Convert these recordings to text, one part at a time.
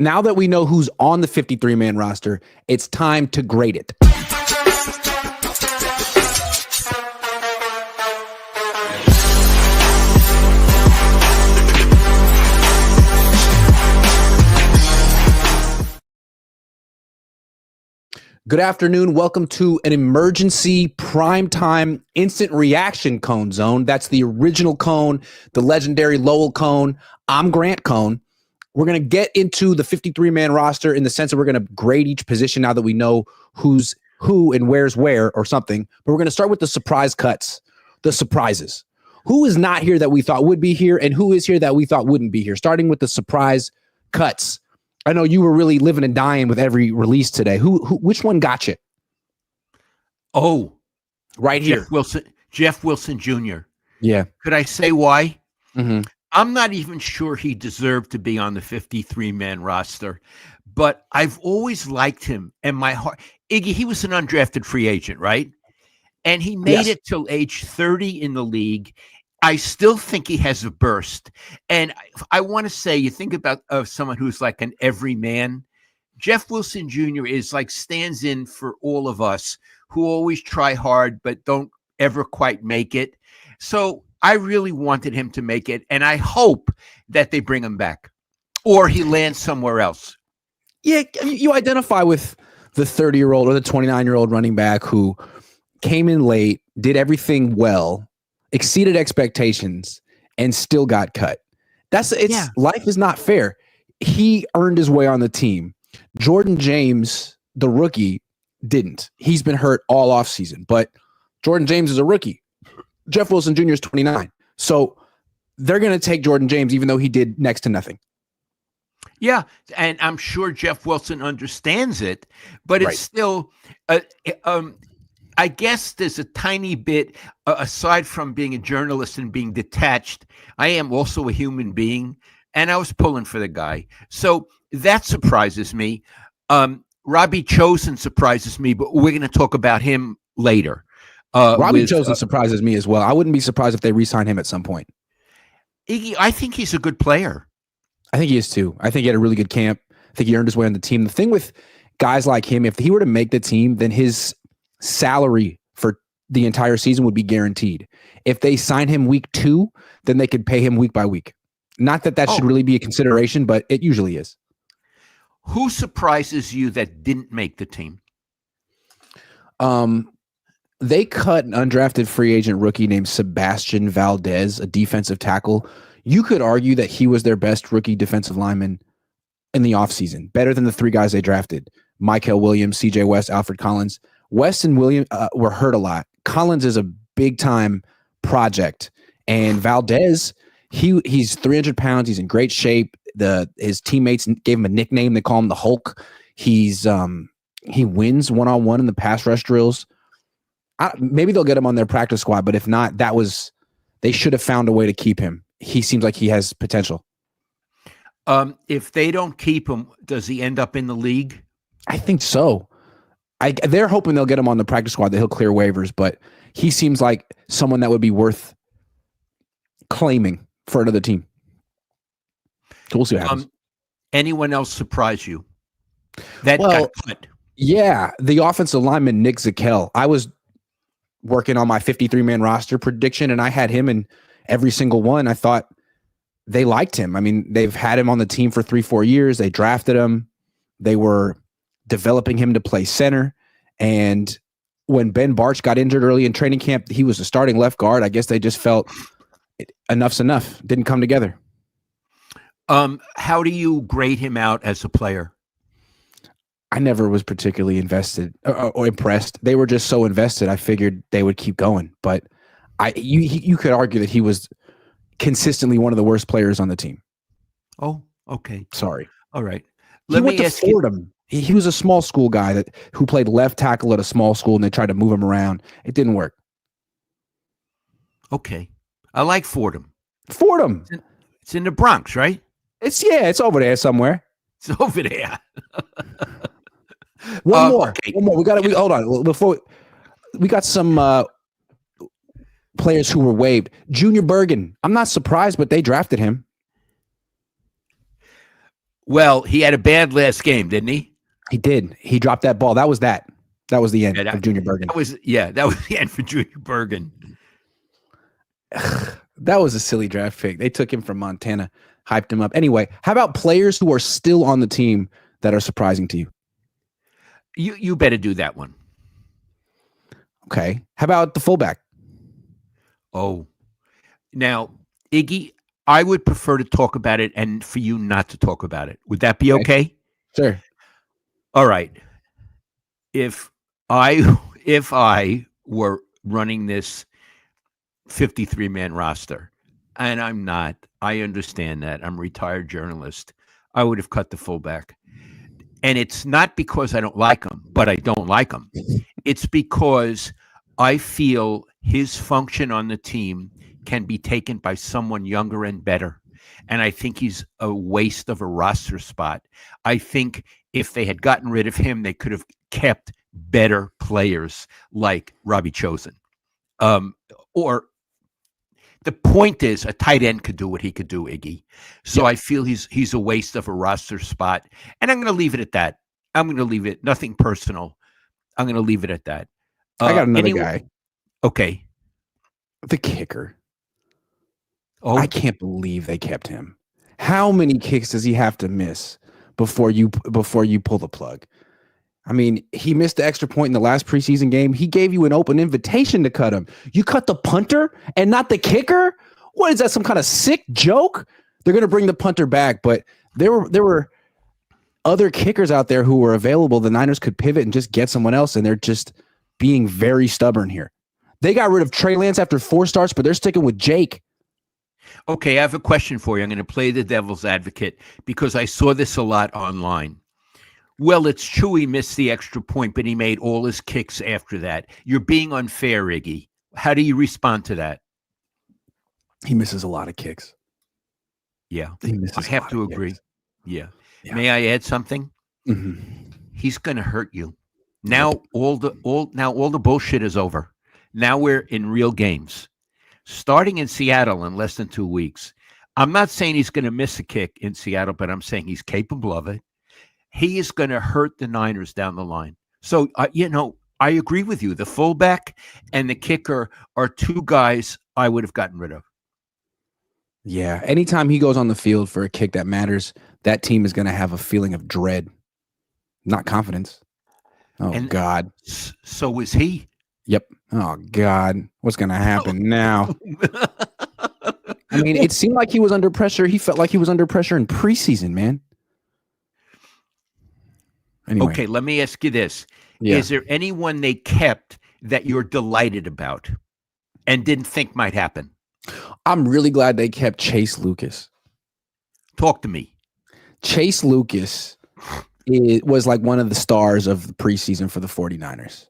Now that we know who's on the 53-man roster, it's time to grade it. Good afternoon. Welcome to an emergency primetime instant reaction Cohn Zone. That's the original Cohn, the legendary Lowell Cohn. I'm Grant Cohn. We're going to get into the 53-man roster in the sense that we're going to grade each position now that we know who's who and where's where or something. But we're going to start with the surprise cuts, the surprises. Who is not here that we thought would be here and who is here that we thought wouldn't be here? Starting with the surprise cuts. I know you were really living and dying with every release today. Which one got you? Oh, right here. Jeff Wilson Jr. Yeah. Could I say why? Mm-hmm. I'm not even sure he deserved to be on the 53-man roster, but I've always liked him. And my heart, Iggy, he was an undrafted free agent, right? And he made it till age 30 in the league. I still think he has a burst. And I want to say, you think about someone who's like an everyman. Jeff Wilson Jr. is like stands in for all of us who always try hard but don't ever quite make it. So I really wanted him to make it, and I hope that they bring him back or he lands somewhere else. Yeah, you identify with the 30-year-old or the 29-year-old running back who came in late, did everything well, exceeded expectations, and still got cut. Life is not fair. He earned his way on the team. Jordan James, the rookie, didn't. He's been hurt all offseason, but Jordan James is a rookie. Jeff Wilson Jr. is 29. So they're going to take Jordan James, even though he did next to nothing. Yeah, and I'm sure Jeff Wilson understands it, but it's still I guess there's a tiny bit, aside from being a journalist and being detached, I am also a human being, and I was pulling for the guy. So that surprises me. Robbie Chosen surprises me, but we're going to talk about him later. Robbie Chosen surprises me as well. I wouldn't be surprised if they re-sign him at some point. Iggy, I think he's a good player. I think he is too. I think he had a really good camp. I think he earned his way on the team. The thing with guys like him, if he were to make the team, then his salary for the entire season would be guaranteed. If they sign him week 2, then they could pay him week by week. Not that should really be a consideration, but it usually is. Who surprises you that didn't make the team? They cut an undrafted free agent rookie named Sebastian Valdez, a defensive tackle. You could argue that he was their best rookie defensive lineman in the offseason, better than the 3 guys they drafted: Michael Williams, CJ West, Alfred Collins. West and Williams were hurt a lot. Collins is a big-time project. And Valdez, he's 300 pounds. He's in great shape. His teammates gave him a nickname. They call him the Hulk. He wins one-on-one in the pass rush drills. Maybe they'll get him on their practice squad, but if not, they should have found a way to keep him. He seems like he has potential. If they don't keep him, does he end up in the league? I think so. They're hoping they'll get him on the practice squad, that he'll clear waivers, but he seems like someone that would be worth claiming for another team. So we'll see what happens. Anyone else surprise you? Got cut. Yeah, the offensive lineman, Nick Zakel. I was working on my 53-man roster prediction, and I had him in every single one. I thought they liked him. I mean, they've had him on the team for 3-4 years. They drafted him. They were developing him to play center. And when Ben Barch got injured early in training camp, he was a starting left guard. I guess they just felt enough's enough. Didn't come together. How do you grade him out as a player? I never was particularly invested or impressed. They were just so invested. I figured they would keep going. But you could argue that he was consistently one of the worst players on the team. Oh, okay. Sorry. All right. Let me ask you. Fordham. He was a small school guy who played left tackle at a small school, and they tried to move him around. It didn't work. Okay. I like Fordham. Fordham. It's in the Bronx, right? It's over there somewhere. It's over there. One more. Okay. One more. Hold on. Before we got some players who were waived. Junior Bergen. I'm not surprised, but they drafted him. Well, he had a bad last game, didn't he? He did. He dropped that ball. That was that. That was the end Yeah, of Junior Bergen. that was the end for Junior Bergen. That was a silly draft pick. They took him from Montana, hyped him up. Anyway, how about players who are still on the team that are surprising to you? You better do that one. Okay. How about the fullback? Oh, now, Iggy, I would prefer to talk about it and for you not to talk about it. Would that be okay? Sure. All right. If I were running this 53-man roster, and I'm not, I understand that. I'm a retired journalist. I would have cut the fullback. And it's not because I don't like him, but I don't like him. It's because I feel his function on the team can be taken by someone younger and better. And I think he's a waste of a roster spot. I think if they had gotten rid of him, they could have kept better players like Robbie Chosen. Or the point is, a tight end could do what he could do, Iggy. So I feel he's a waste of a roster spot. And I'm going to leave it at that. I'm going to leave it. Nothing personal. I'm going to leave it at that. I got another guy. Okay. The kicker. Oh, I can't believe they kept him. How many kicks does he have to miss before you pull the plug? I mean, he missed the extra point in the last preseason game. He gave you an open invitation to cut him. You cut the punter and not the kicker? What is that, some kind of sick joke? They're going to bring the punter back, but there were other kickers out there who were available. The Niners could pivot and just get someone else, and they're just being very stubborn here. They got rid of Trey Lance after 4 starts, but they're sticking with Jake. Okay, I have a question for you. I'm going to play the devil's advocate because I saw this a lot online. Well, it's true he missed the extra point, but he made all his kicks after that. You're being unfair, Iggy. How do you respond to that? He misses a lot of kicks. Yeah, I have to agree. Yeah. May I add something? Mm-hmm. He's going to hurt you. Now all the bullshit is over. Now we're in real games. Starting in Seattle in less than 2 weeks. I'm not saying he's going to miss a kick in Seattle, but I'm saying he's capable of it. He is going to hurt the Niners down the line. So, I agree with you. The fullback and the kicker are 2 guys I would have gotten rid of. Yeah. Anytime he goes on the field for a kick that matters, that team is going to have a feeling of dread, not confidence. Oh, God. So is he. Yep. Oh, God. What's going to happen now? I mean, it seemed like he was under pressure. He felt like he was under pressure in preseason, man. Anyway. Okay, let me ask you this. Yeah. Is there anyone they kept that you're delighted about and didn't think might happen? I'm really glad they kept Chase Lucas. Talk to me. Chase Lucas was like one of the stars of the preseason for the 49ers.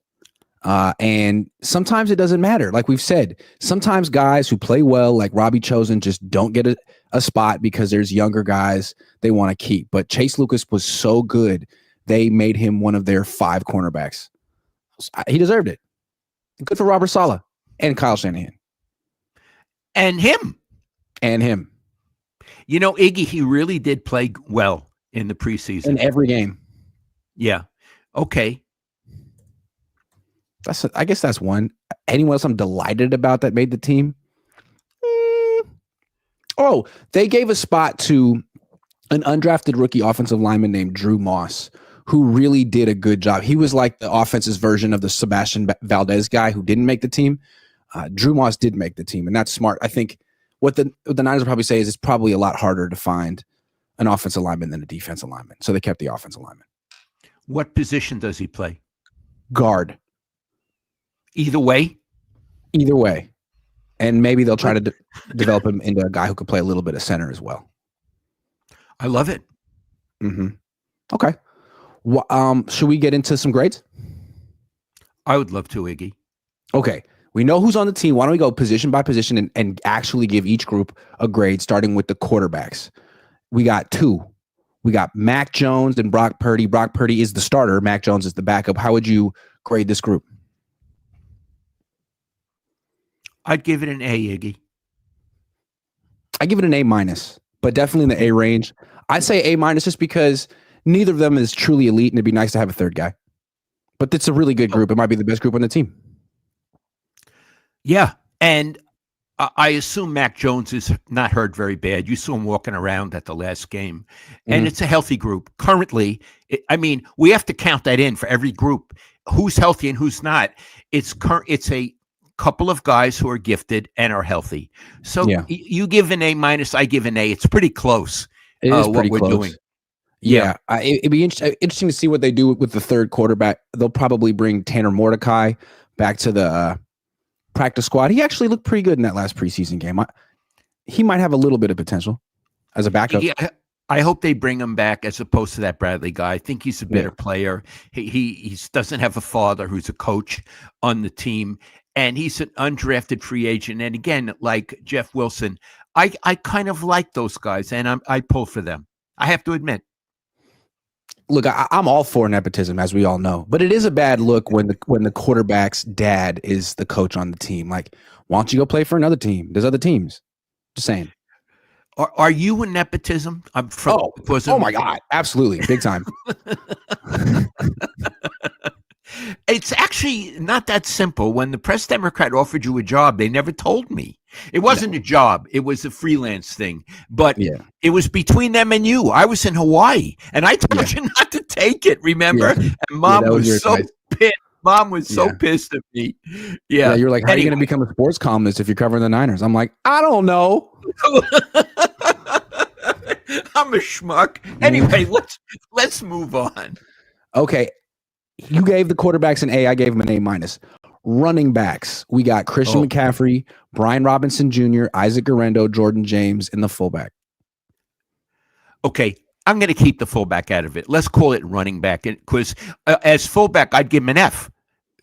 And sometimes it doesn't matter. Like we've said, sometimes guys who play well, like Robbie Chosen, just don't get a spot because there's younger guys they want to keep. But Chase Lucas was so good, they made him one of their 5 cornerbacks. He deserved it. Good for Robert Saleh and Kyle Shanahan. And him. Iggy, he really did play well in the preseason. In every game. Yeah. Okay. I guess that's one. Anyone else I'm delighted about that made the team? Oh, they gave a spot to an undrafted rookie offensive lineman named Drew Moss, who really did a good job. He was like the offense's version of the Sebastian Valdez guy who didn't make the team. Drew Moss did make the team, and that's smart. I think what the Niners will probably say is it's probably a lot harder to find an offensive lineman than a defensive lineman. So they kept the offensive lineman. What position does he play? Guard. Either way? Either way. And maybe they'll try to develop him into a guy who could play a little bit of center as well. I love it. Mm-hmm. Okay. Should we get into some grades? I would love to, Iggy. Okay. We know who's on the team. Why don't we go position by position and actually give each group a grade, starting with the quarterbacks. We got 2. We got Mac Jones and Brock Purdy. Brock Purdy is the starter. Mac Jones is the backup. How would you grade this group? I'd give it an A, Iggy. I give it an A-, but definitely in the A range. I say A- just because neither of them is truly elite, and it'd be nice to have a third guy. But it's a really good group. It might be the best group on the team. Yeah, and I assume Mac Jones is not hurt very bad. You saw him walking around at the last game, and it's a healthy group. Currently, we have to count that in for every group. Who's healthy and who's not. It's a couple of guys who are gifted and are healthy. So you give an A-, I give an A. It's pretty close. It is pretty what we're close. doing. Yeah, it'd be interesting to see what they do with the third quarterback. They'll probably bring Tanner Mordecai back to the practice squad. He actually looked pretty good in that last preseason game. He might have a little bit of potential as a backup. Yeah, I hope they bring him back as opposed to that Bradley guy. I think he's a better player. He doesn't have a father who's a coach on the team, and he's an undrafted free agent. And again, like Jeff Wilson, I kind of like those guys, and I pull for them. I have to admit. Look, I'm all for nepotism, as we all know, but it is a bad look when the quarterback's dad is the coach on the team. Like, why don't you go play for another team? There's other teams. Just saying. Are you a nepotism? I'm from. Oh my God, absolutely, big time. It's actually not that simple. When the Press Democrat offered you a job, they never told me. It wasn't a job. It was a freelance thing. But it was between them and you. I was in Hawaii, and I told you not to take it, remember? And Mom was so pissed. Mom was so pissed at me. Yeah, you're like, how are you going to become a sports columnist if you're covering the Niners? I'm like, I don't know. I'm a schmuck. Anyway, let's move on. Okay. You gave the quarterbacks an A. I gave them an A-. Running backs. We got Christian McCaffrey, Brian Robinson Jr., Isaac Guerrero, Jordan James, and the fullback. Okay. I'm going to keep the fullback out of it. Let's call it running back, because as fullback, I'd give him an F.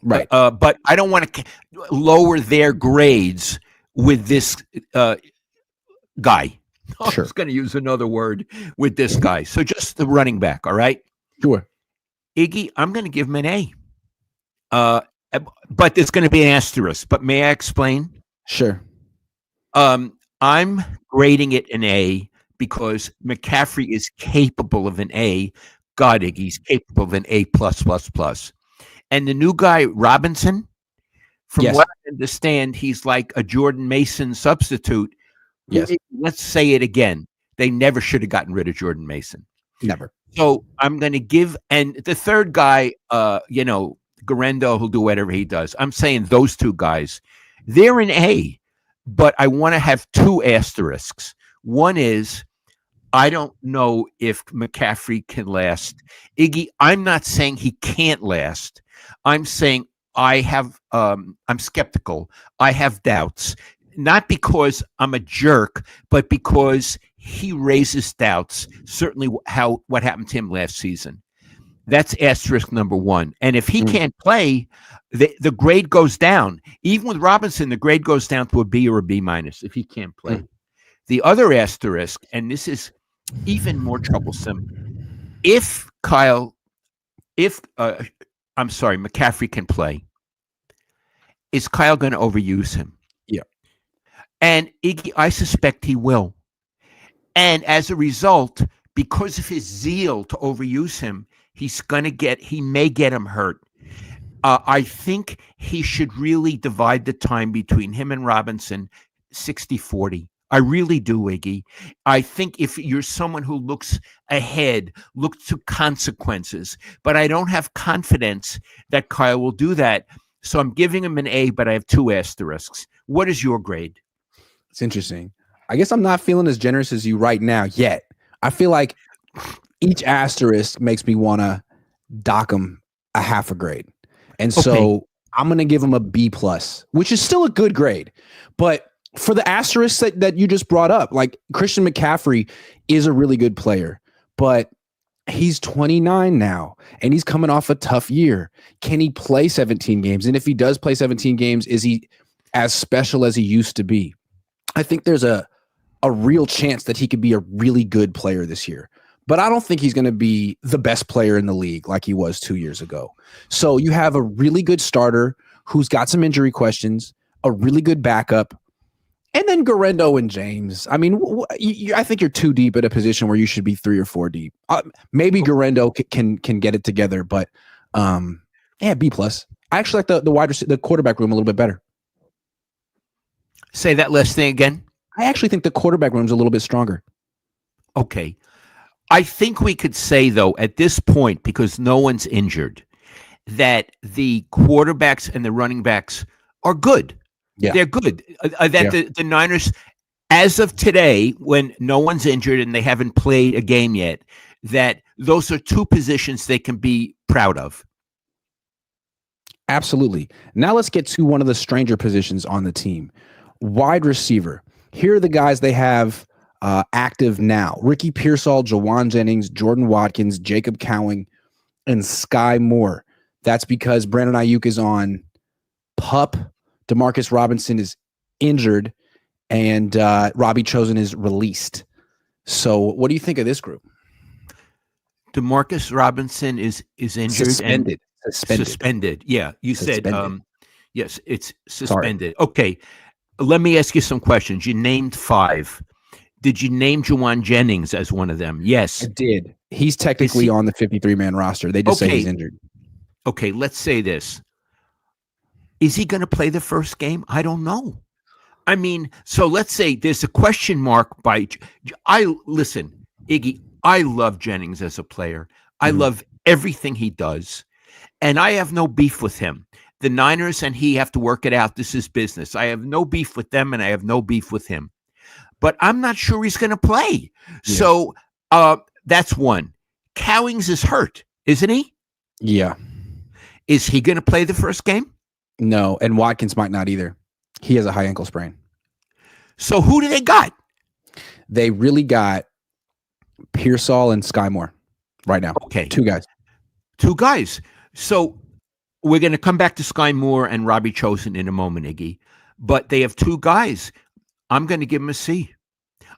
Right. But I don't want to lower their grades with this guy. Sure. I was going to use another word with this guy. So just the running back, all right? Sure. Iggy, I'm going to give him an A. But there's going to be an asterisk. But may I explain? Sure. I'm grading it an A because McCaffrey is capable of an A. God, Iggy's capable of an A+++. And the new guy, Robinson, from what I understand, he's like a Jordan Mason substitute. Yes. Let's say it again. They never should have gotten rid of Jordan Mason. Never. So I'm going to give, and the third guy, Guerrero, who'll do whatever he does. I'm saying those two guys, they're an A, but I want to have two asterisks. One is, I don't know if McCaffrey can last. Iggy, I'm not saying he can't last. I'm saying I'm skeptical. I have doubts, not because I'm a jerk, but because he raises doubts. Certainly, what happened to him last season. That's asterisk number one. And if he can't play, the grade goes down. Even with Robinson, the grade goes down to a B or a B- if he can't play. The other asterisk, and this is even more troublesome, if McCaffrey can play, is Kyle going to overuse him? Yeah. And Iggy, I suspect he will. And as a result, because of his zeal to overuse him, he may get him hurt. I think he should really divide the time between him and Robinson 60-40. I really do, Iggy. I think if you're someone who looks ahead, looks to consequences, but I don't have confidence that Kyle will do that. So I'm giving him an A, but I have two asterisks. What is your grade? It's interesting. I guess I'm not feeling as generous as you right now yet. I feel like each asterisk makes me want to dock him a half a grade. And so I'm going to give him a B+, which is still a good grade. But for the asterisks that you just brought up, like Christian McCaffrey is a really good player, but he's 29 now and he's coming off a tough year. Can he play 17 games? And if he does play 17 games, is he as special as he used to be? I think there's a real chance that he could be a really good player this year. But I don't think he's going to be the best player in the league like he was 2 years ago. So you have a really good starter who's got some injury questions, a really good backup, And then Garendo and James. I mean, I think you're too deep at a position where you should be 3 or 4 deep. Maybe Garendo can get it together, but B plus. I actually like the quarterback room a little bit better. Say that last thing again. I actually think the quarterback room's a little bit stronger. Okay. I think we could say, though, at this point, because no one's injured, that the quarterbacks and the running backs are good. Yeah. They're good. The Niners, as of today, when no one's injured and they haven't played a game yet, that those are two positions they can be proud of. Absolutely. Now let's get to one of the stranger positions on the team. Wide receiver. Here are the guys they have active now: Ricky Pearsall, Jawan Jennings, Jordan Watkins, Jacob Cowing, and Sky Moore. That's because Brandon Ayuk is on PUP, Demarcus Robinson is injured, and Robbie Chosen is released. So what do you think of this group? Demarcus Robinson is injured. Suspended. Yeah, you suspended. Said yes, it's suspended. Sorry. Okay, let me ask you some questions. You named 5. Did you name Jawan Jennings as one of them? Yes. I did. He's technically on the 53-man roster. They just say he's injured. Okay, let's say this. Is he going to play the first game? I don't know. I mean, so let's say there's a question mark listen, Iggy, I love Jennings as a player. I love everything he does, and I have no beef with him. The Niners and he have to work it out. This is business. I have no beef with them, and I have no beef with him. But I'm not sure he's going to play. Yeah. So that's one. Cowings is hurt, isn't he? Yeah. Is he going to play the first game? No, and Watkins might not either. He has a high ankle sprain. So who do they got? They really got Pearsall and Sky Moore right now. Okay. 2 guys. 2 guys. So we're going to come back to Sky Moore and Robbie Chosen in a moment, Iggy. But they have 2 guys. I'm going to give them a C.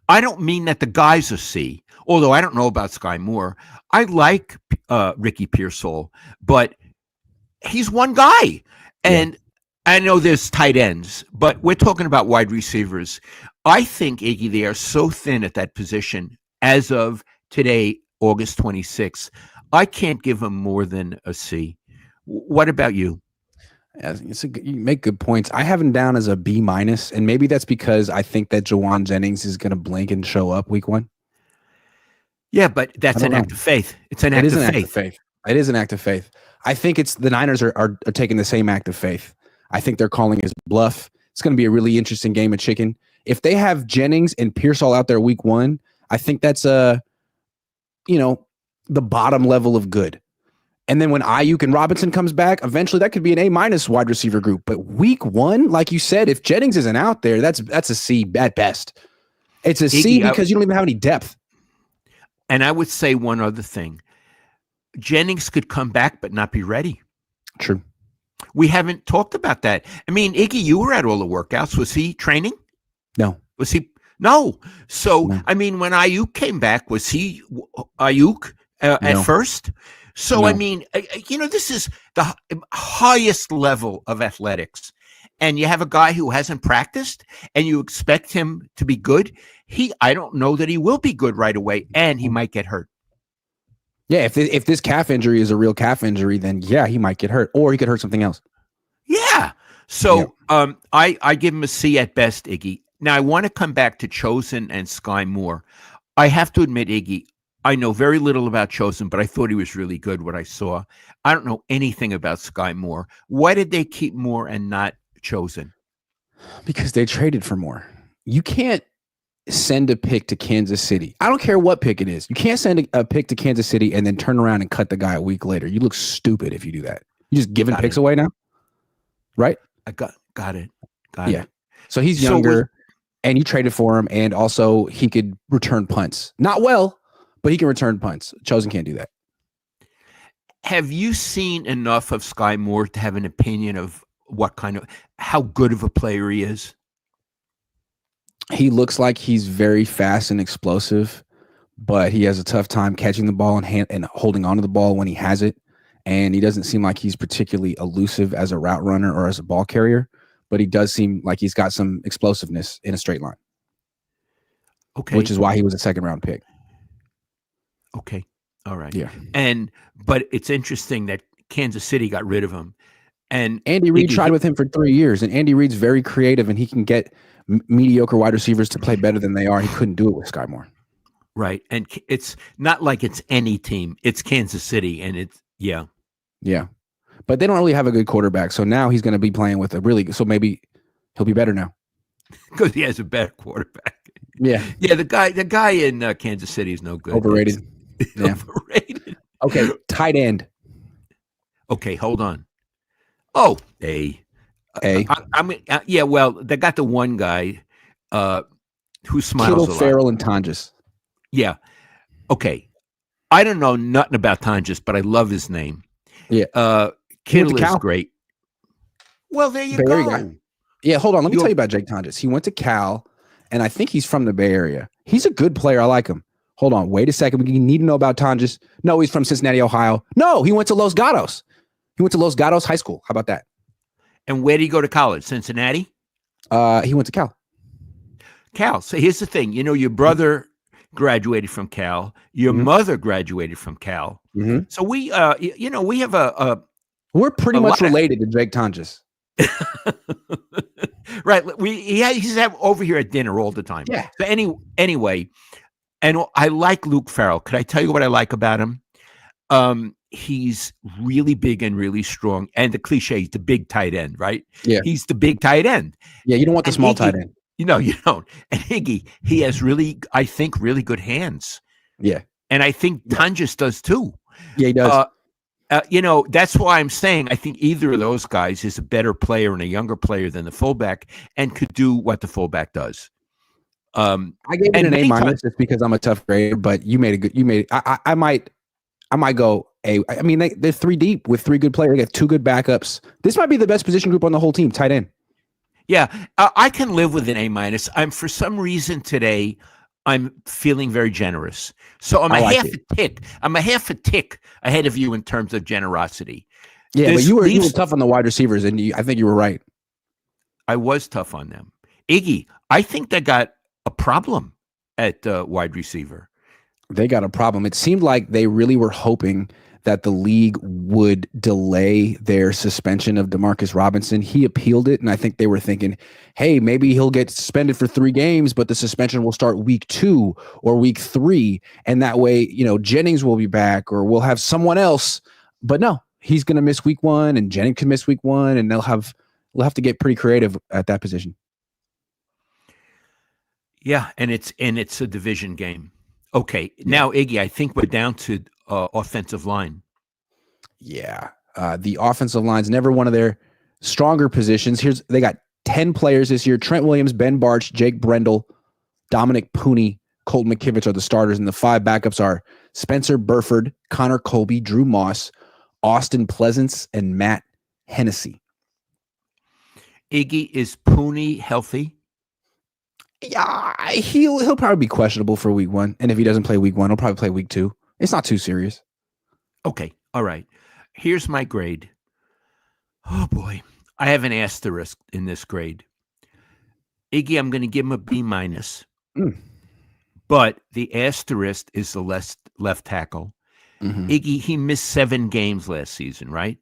I don't mean that the guys are C, although I don't know about Sky Moore. I like Ricky Pearsall, but he's one guy. And I know there's tight ends, but we're talking about wide receivers. I think, Iggy, they are so thin at that position as of today, August 26th. I can't give them more than a C. What about you? You make good points. I have him down as a B-, and maybe that's because I think that Jawan Jennings is going to blink and show up week 1. Yeah, but that's an act of faith. It's an act of faith. It is an act of faith. I think it's the Niners are taking the same act of faith. I think they're calling his bluff. It's going to be a really interesting game of chicken. If they have Jennings and Pearsall out there week 1, I think that's the bottom level of good. And then when Ayuk and Robinson comes back, eventually that could be an A- wide receiver group. But week 1, like you said, if Jennings isn't out there, that's a C at best. It's a C because you don't even have any depth. And I would say one other thing. Jennings could come back but not be ready. True. We haven't talked about that. I mean, Iggy, you were at all the workouts. Was he training? No. Was he? No. So, no. I mean, when Ayuk came back, was he Ayuk at first? So, no. I mean, this is the highest level of athletics. And you have a guy who hasn't practiced and you expect him to be good. I don't know that he will be good right away, and he might get hurt. Yeah, if this calf injury is a real calf injury, then yeah, he might get hurt, or he could hurt something else. Yeah. So I give him a C at best, Iggy. Now I want to come back to Chosen and Sky Moore. I have to admit, Iggy, I know very little about Chosen, but I thought he was really good. What I saw, I don't know anything about Sky Moore. Why did they keep Moore and not Chosen? Because they traded for Moore. You can't send a pick to Kansas City. I don't care what pick it is. You can't send a pick to Kansas City and then turn around and cut the guy a week later. You look stupid if you do that. You just giving picks away now, right? I got it. Yeah. So he's younger, and you traded for him, and also he could return punts. Not well, but he can return punts. Chosen can't do that. Have you seen enough of Sky Moore to have an opinion of how good of a player he is? He looks like he's very fast and explosive, but he has a tough time catching the ball and holding onto the ball when he has it. And he doesn't seem like he's particularly elusive as a route runner or as a ball carrier. but he does seem like he's got some explosiveness in a straight line. Okay. Which is why he was a second-round pick. Okay. All right. Yeah. But it's interesting that Kansas City got rid of him. And Andy Reid tried with him for 3 years, and Andy Reid's very creative, and he can get mediocre wide receivers to play better than they are. He couldn't do it with Sky Moore. Right. And it's not like it's any team. It's Kansas City, and it's, yeah. Yeah. But they don't really have a good quarterback, so now he's going to be playing with so maybe he'll be better now. Because he has a better quarterback. Yeah. Yeah, the guy in Kansas City is no good. Overrated. Yeah. Overrated. Okay, tight end. Okay, hold on. Oh, A. I mean, yeah, well, they got the one guy who smiles Kittle, a lot. Farrell, and Tonjes. Yeah. Okay. I don't know nothing about Tonjes, but I love his name. Yeah. Kittle is great. Well, there you go. Yeah, hold on. Let me tell you about Jake Tonjes. He went to Cal, and I think he's from the Bay Area. He's a good player. I like him. Hold on. Wait a second. We need to know about Tonjes. No, he's from Cincinnati, Ohio. No, he went to Los Gatos. He went to Los Gatos High School. How about that? And where did he go to college? Cincinnati? He went to Cal. Cal. So here's the thing. You know, your brother graduated from Cal. Your mother graduated from Cal. Mm-hmm. So we, we have a we're pretty much related to Jake Tonjes. Right. He's over here at dinner all the time. Yeah. So anyway, and I like Luke Farrell. Could I tell you what I like about him? He's really big and really strong. And the cliche, he's the big tight end, right? Yeah. He's the big tight end. Yeah, you don't want the small tight end. You don't. And Higgy, he has I think, really good hands. Yeah. And I think Tonjes does too. Yeah, he does. That's why I'm saying I think either of those guys is a better player and a younger player than the fullback and could do what the fullback does. I gave it an A- just because I'm a tough grader, but I might go A. I mean, they're 3 deep with 3 good players. They got 2 good backups. This might be the best position group on the whole team, tight end. Yeah, I can live with an A-. I'm for some reason today, I'm feeling very generous. So I'm a half a tick ahead of you in terms of generosity. Yeah, but you were tough on the wide receivers, and I think you were right. I was tough on them. Iggy, I think they got a problem at wide receiver. They got a problem. It seemed like they really were hoping that the league would delay their suspension of Demarcus Robinson. He appealed it, and I think they were thinking, hey, maybe he'll get suspended for 3 games, but the suspension will start week 2 or week 3, and that way, Jennings will be back, or we'll have someone else. But no, he's going to miss week 1, and Jennings can miss week 1, and we'll have to get pretty creative at that position. Yeah, and it's a division game. Okay, now Iggy, I think we're down to offensive line. Yeah, the offensive line's never one of their stronger positions. They got 10 players this year. Trent Williams, Ben Barch, Jake Brendel, Dominic Pooney, Colton McKivitz are the starters, and the 5 backups are Spencer Burford, Connor Colby, Drew Moss, Austin Pleasance, and Matt Hennessy. Iggy, is Pooney healthy? Yeah, he'll probably be questionable for week 1, and if he doesn't play week 1, he'll probably play week 2. It's not too serious. Okay, all right. Here's my grade. Oh boy, I have an asterisk in this grade. Iggy, I'm going to give him a B-. But the asterisk is the left tackle. Mm-hmm. Iggy, he missed 7 games last season, right?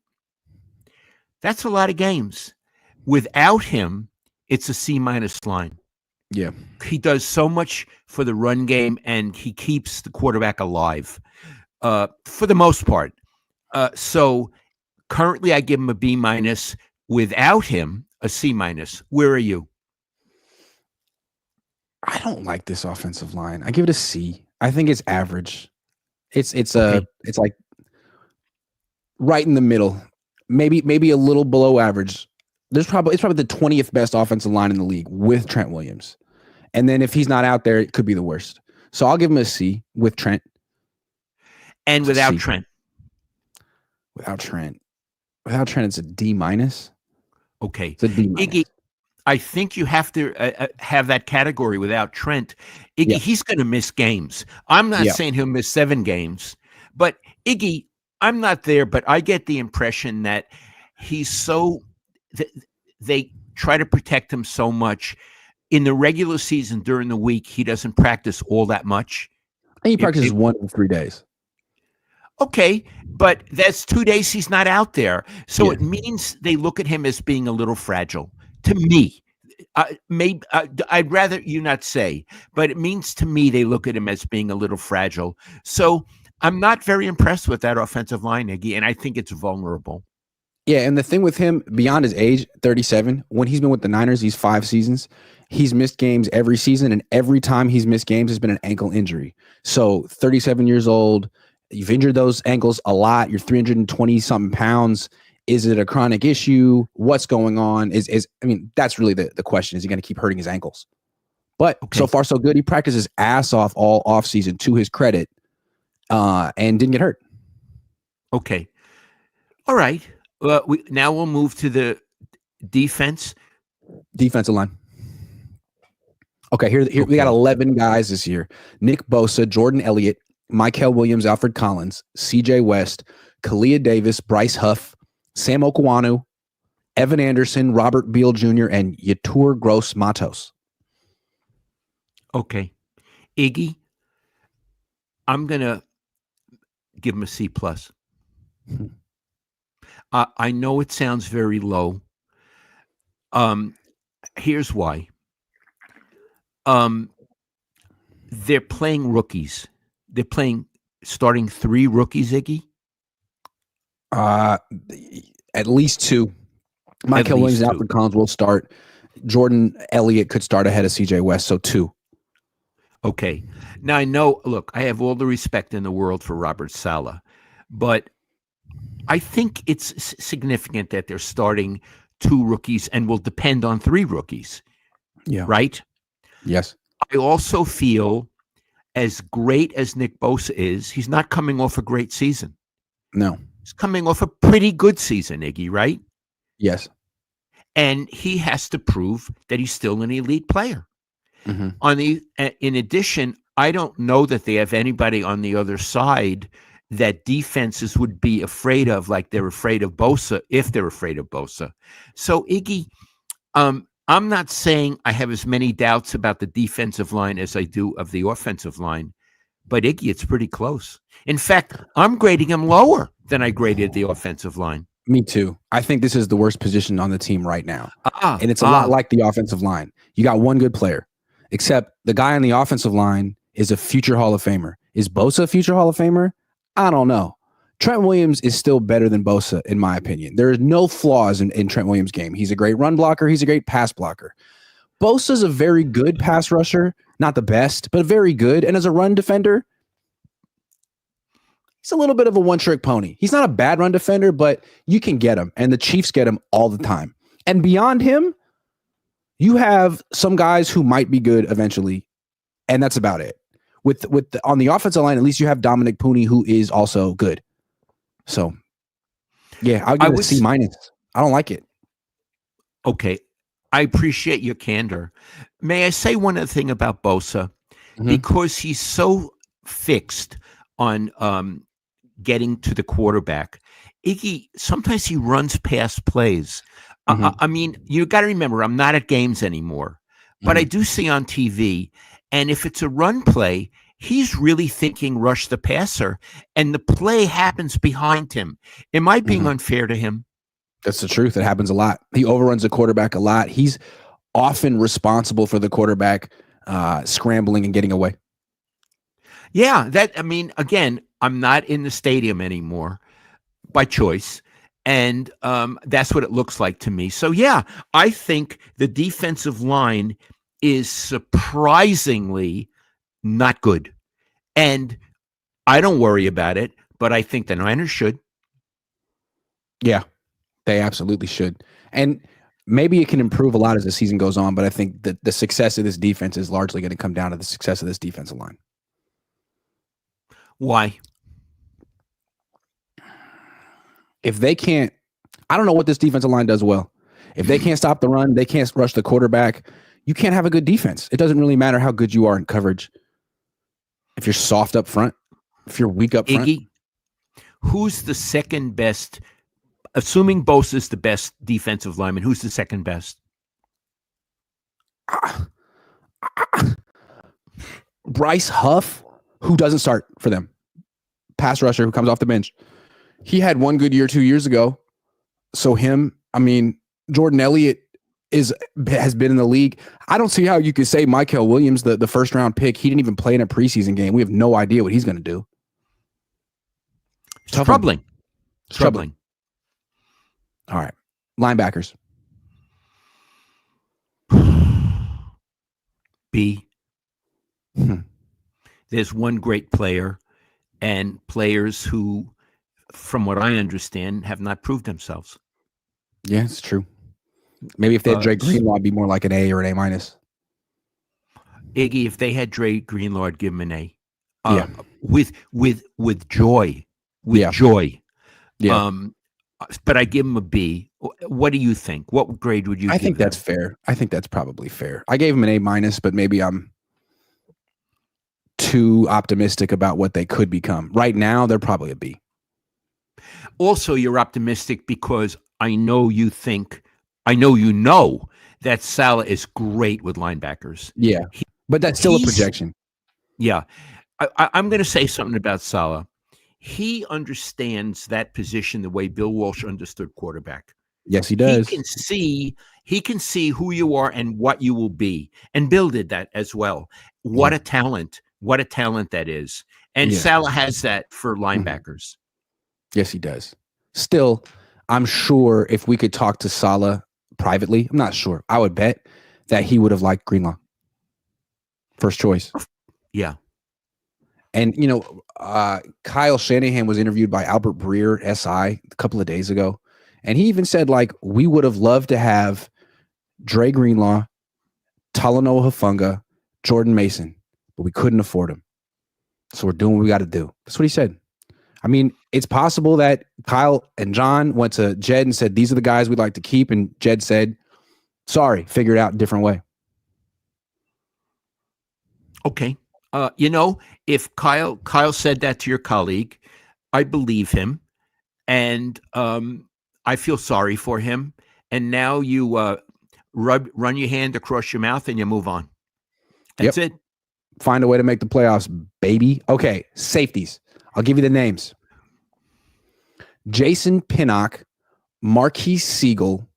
That's a lot of games. Without him, it's a C- line. Yeah. He does so much for the run game, and he keeps the quarterback alive for the most part. So currently I give him a B-. Without him, a C-. Where are you? I don't like this offensive line. I give it a C. I think it's average. It's like right in the middle. Maybe a little below average. It's probably the 20th best offensive line in the league with Trent Williams. And then if he's not out there, it could be the worst. So I'll give him a C with Trent. And without Trent? Without Trent, it's a D-. Okay. It's a D-. Iggy, I think you have to have that category without Trent. Iggy, he's going to miss games. I'm not saying he'll miss 7 games. But Iggy, I'm not there, but I get the impression that he's so try to protect him so much. In the regular season during the week, he doesn't practice all that much. And he practices 1 in 3 days. Okay, but that's 2 days he's not out there. So Yeah. it means they look at him as being a little fragile. To me, maybe I'd rather you not say, but it means to me they look at him as being a little fragile. So I'm not very impressed with that offensive line, Iggy, and I think it's vulnerable. Yeah, and the thing with him, beyond his age, 37, when he's been with the Niners, these 5 seasons, he's missed games every season, and every time he's missed games has been an ankle injury. So 37 years old, you've injured those ankles a lot. You're 320-something pounds. Is it a chronic issue? What's going on? That's really the question. Is he going to keep hurting his ankles? But so far, so good. He practiced his ass off all offseason, to his credit, and didn't get hurt. Okay. All right. Now we'll move to the defensive line. Okay, here we got 11 guys this year. Nick Bosa, Jordan Elliott, Mykel Williams, Alfred Collins, CJ West, Kalia Davis, Bryce Huff, Sam Okwanu, Evan Anderson, Robert Beal Jr., and Yetur Gross-Matos. Okay. Iggy, I'm going to give him a C+. I know it sounds very low. Here's why. They're playing rookies. They're playing starting 3 rookies, Iggy? At least 2. Mykel Williams and Alfred Collins will start. Jordan Elliott could start ahead of CJ West, so 2. Okay. Now I know, look, I have all the respect in the world for Robert Saleh, but I think it's significant that they're starting 2 rookies and will depend on 3 rookies. Yeah. Right? Yes. I also feel, as great as Nick Bosa is, he's not coming off a great season. No. He's coming off a pretty good season, Iggy, right? Yes. And he has to prove that he's still an elite player. Mm-hmm. In addition, I don't know that they have anybody on the other side that defenses would be afraid of, like they're afraid of Bosa, if they're afraid of Bosa. So, Iggy, I'm not saying I have as many doubts about the defensive line as I do of the offensive line, but Iggy, it's pretty close. In fact, I'm grading him lower than I graded the offensive line. Me too. I think this is the worst position on the team right now. And it's a lot like the offensive line. You got one good player, except the guy on the offensive line is a future Hall of Famer. Is Bosa a future Hall of Famer? I don't know. Trent Williams is still better than Bosa, in my opinion. There are no flaws in Trent Williams' game. He's a great run blocker. He's a great pass blocker. Bosa's a very good pass rusher. Not the best, but very good. And as a run defender, he's a little bit of a one-trick pony. He's not a bad run defender, but you can get him. And the Chiefs get him all the time. And beyond him, you have some guys who might be good eventually. And that's about it. On the offensive line, at least you have Dominic Pooney, who is also good. So, yeah, I'll give it a C-. I don't like it. Okay. I appreciate your candor. May I say one other thing about Bosa? Mm-hmm. Because he's so fixed on getting to the quarterback. Iggy, sometimes he runs past plays. Mm-hmm. I mean, you got to remember, I'm not at games anymore, but I do see on TV, and if it's a run play, he's really thinking rush the passer, and the play happens behind him. Am I being unfair to him? That's the truth. It happens a lot. He overruns the quarterback a lot. He's often responsible for the quarterback scrambling and getting away. Yeah, again, I'm not in the stadium anymore by choice, and that's what it looks like to me. So, yeah, I think the defensive line is surprisingly not good. And I don't worry about it, but I think the Niners should. Yeah, they absolutely should. And maybe it can improve a lot as the season goes on, but I think that the success of this defense is largely going to come down to the success of this defensive line. Why? If they can't, I don't know what this defensive line does well. If they can't stop the run, they can't rush the quarterback, you can't have a good defense. It doesn't really matter how good you are in coverage. If you're soft up front, if you're weak up front. Iggy, who's the second best, assuming Bosa is the best defensive lineman, who's the second best? Bryce Huff, who doesn't start for them, pass rusher who comes off the bench. He had one good year 2 years ago. So Jordan Elliott has been in the league. I don't see how you could say Mykel Williams, the first round pick, he didn't even play in a preseason game. We have no idea what he's going to do. It's troubling. It's troubling. All right. Linebackers. B. There's one great player and players who, from what I understand, have not proved themselves. Yeah, it's true. Maybe if they had Dre Greenlaw, it'd be more like an A or an A minus. Iggy, if they had Dre Greenlaw, I'd give him an A. Yeah. With joy. With joy. Yeah. But I give him a B. What do you think? What grade would you give him? I think that's fair. I think that's probably fair. I gave him an A minus, but maybe I'm too optimistic about what they could become. Right now, they're probably a B. Also, you're optimistic because I know you know that Saleh is great with linebackers. Yeah, but that's still a projection. Yeah. I'm going to say something about Saleh. He understands that position the way Bill Walsh understood quarterback. Yes, he does. He can see who you are and what you will be. And Bill did that as well. What a talent. What a talent that is. And Saleh has that for linebackers. Yes, he does. Still, I'm sure if we could talk to Saleh privately, I'm not sure. I would bet that he would have liked Greenlaw. First choice. Yeah. And, Kyle Shanahan was interviewed by Albert Breer, SI, a couple of days ago. And he even said, we would have loved to have Dre Greenlaw, Talanoa Hufanga, Jordan Mason, but we couldn't afford him. So we're doing what we got to do. That's what he said. It's possible that Kyle and John went to Jed and said, these are the guys we'd like to keep. And Jed said, sorry, figure it out a different way. Okay. If Kyle said that to your colleague, I believe him. And I feel sorry for him. And now you run your hand across your mouth and you move on. That's it. Find a way to make the playoffs, baby. Okay, safeties. I'll give you the names. Jason Pinnock, Marquise Siegel,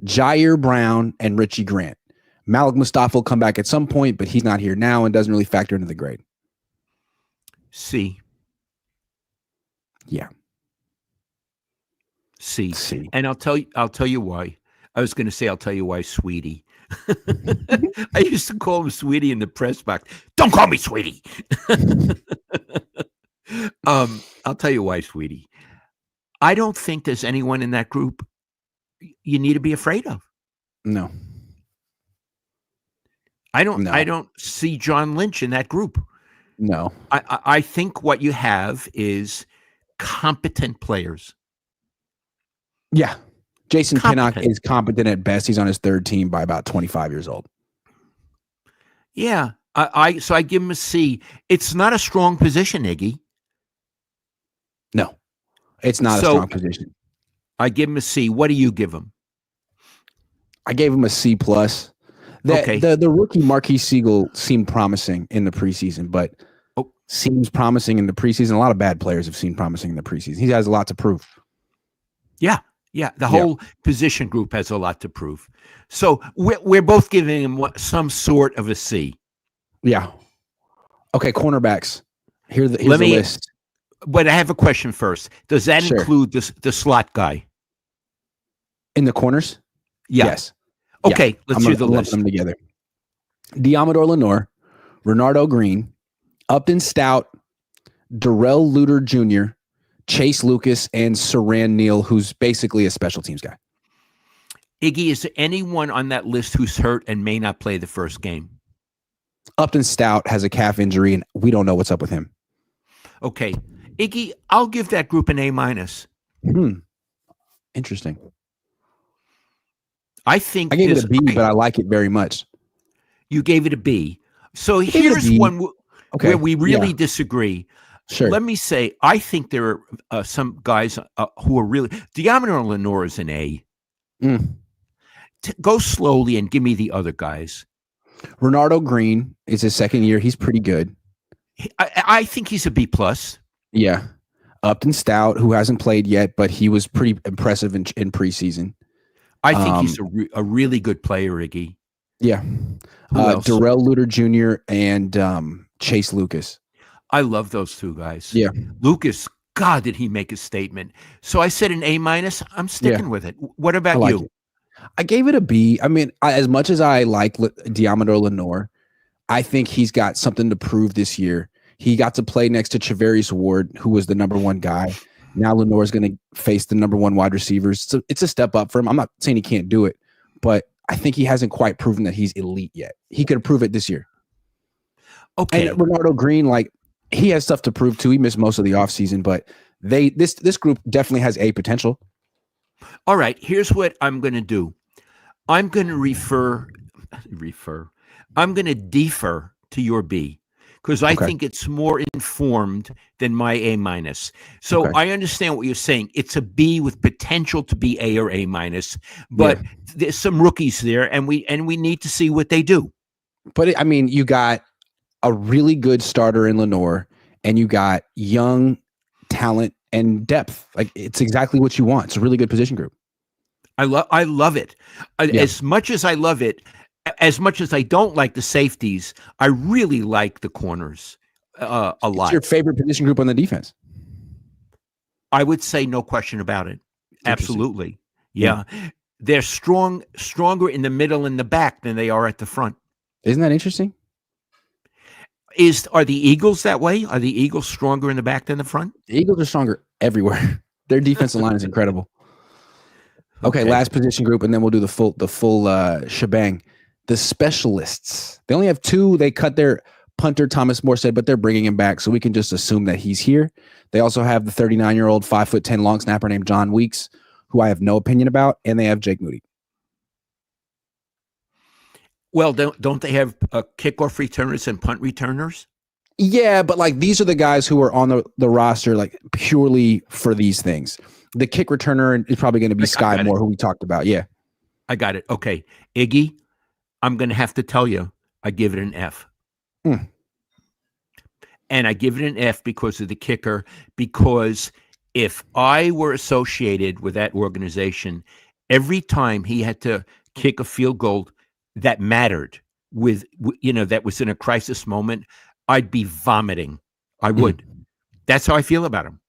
Jair Brown, and Richie Grant. Malik Mustafa will come back at some point, but he's not here now and doesn't really factor into the grade. C. Yeah. C. And I'll tell you why. I was going to say, I'll tell you why, Sweetie. I used to call him Sweetie in the press box. Don't call me Sweetie. I'll tell you why, Sweetie. I don't think there's anyone in that group you need to be afraid of. No. I don't see John Lynch in that group. No. I think what you have is competent players. Yeah. Jason Pinnock is competent at best. He's on his third team by about 25 years old. Yeah. So I give him a C. It's not a strong position, Iggy. No. It's not a strong position. I give him a C. What do you give him? I gave him a C+. The rookie Marquise Siegel seemed promising in the preseason, but seems promising in the preseason. A lot of bad players have seen promising in the preseason. He has a lot to prove. Yeah. Yeah. The whole position group has a lot to prove. So we're both giving him some sort of a C. Yeah. Okay. Cornerbacks. Here's the list. But I have a question first. Does that include the slot guy? In the corners? Yeah. Yes. Okay, let's hear the list. Them together. Diamador Lenore, Renardo Green, Upton Stout, Darrell Luter Jr., Chase Lucas, and Saran Neal, who's basically a special teams guy. Iggy, is there anyone on that list who's hurt and may not play the first game? Upton Stout has a calf injury, and we don't know what's up with him. Okay. Iggy, I'll give that group an A-. Interesting. I think I gave it a B, but I like it very much. You gave it a B. So here's one where we really disagree. Sure. Let me say, I think there are some guys who are really... Diamador Lenore is an A. Go slowly and give me the other guys. Renardo Green is his second year. He's pretty good. I think he's a B plus. Yeah. Upton Stout, who hasn't played yet, but he was pretty impressive in preseason. I think he's a really good player, Iggy. Yeah. Darrell Luter Jr. and Chase Lucas. I love those two guys. Yeah. Lucas, God, did he make a statement. So I said an A minus. I'm sticking with it. What about you? It. I gave it a B. I mean, as much as I like Diamador Lenore, I think he's got something to prove this year. He got to play next to Chavarius Ward, who was the number one guy. Now Lenore is going to face the number one wide receivers. So it's a step up for him. I'm not saying he can't do it, but I think he hasn't quite proven that he's elite yet. He could prove it this year. Okay. And Renardo Green, like, he has stuff to prove too. He missed most of the offseason, but this group definitely has a potential. All right. Here's what I'm going to do. I'm going to I'm going to defer to your B, because I think it's more informed than my A minus. So I understand what you're saying. It's a B with potential to be A or A minus, but there's some rookies there, and we need to see what they do. But I mean, you got a really good starter in Lenore, and you got young talent and depth. Like, it's exactly what you want. It's a really good position group. I love it. As much as I love it, as much as I don't like the safeties, I really like the corners a lot. It's your favorite position group on the defense? I would say no question about it. Absolutely. Yeah. They're stronger in the middle and the back than they are at the front. Isn't that interesting? Are the Eagles that way? Are the Eagles stronger in the back than the front? The Eagles are stronger everywhere. Their defensive line is incredible. Okay, last position group, and then we'll do the full shebang. The specialists. They only have two. They cut their punter, Thomas Morstead, but they're bringing him back, so we can just assume that he's here. They also have the 39-year-old 5'10" long snapper named John Weeks, who I have no opinion about, and they have Jake Moody. Well, don't they have kickoff returners and punt returners? Yeah, but like, these are the guys who are on the roster like purely for these things. The kick returner is probably going to be Sky Moore, who we talked about. Yeah. I got it. Okay. Iggy, I'm going to have to tell you, I give it an F. And I give it an F because of the kicker, because if I were associated with that organization, every time he had to kick a field goal that mattered that was in a crisis moment, I'd be vomiting. I would. That's how I feel about him.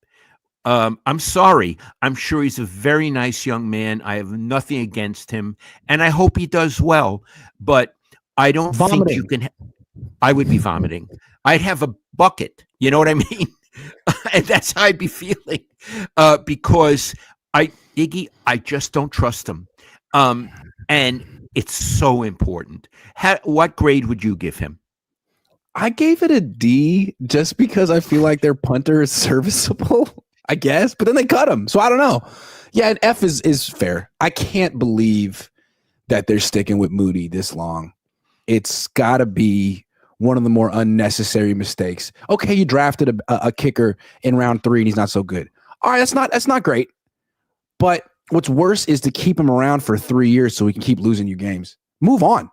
I'm sorry. I'm sure he's a very nice young man. I have nothing against him, and I hope he does well. But I don't think you can. I would be vomiting. I'd have a bucket. You know what I mean? And that's how I'd be feeling, because Iggy, I just don't trust him. And it's so important. What grade would you give him? I gave it a D just because I feel like their punter is serviceable, I guess, but then they cut him. So I don't know. Yeah, an F is fair. I can't believe that they're sticking with Moody this long. It's got to be one of the more unnecessary mistakes. Okay, you drafted a kicker in round 3 and he's not so good. All right, that's not great. But what's worse is to keep him around for 3 years so we can keep losing you games. Move on.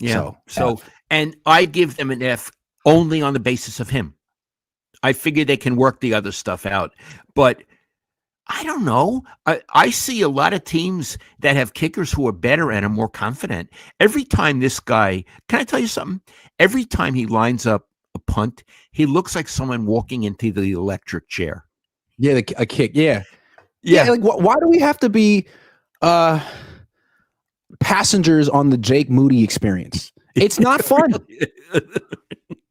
Yeah. So and I give them an F only on the basis of him. I figure they can work the other stuff out, but I don't know. I see a lot of teams that have kickers who are better and are more confident. Every time this guy, can I tell you something? Every time he lines up a punt, he looks like someone walking into the electric chair. Yeah, a kick. Yeah. Like, why do we have to be passengers on the Jake Moody experience? It's not fun.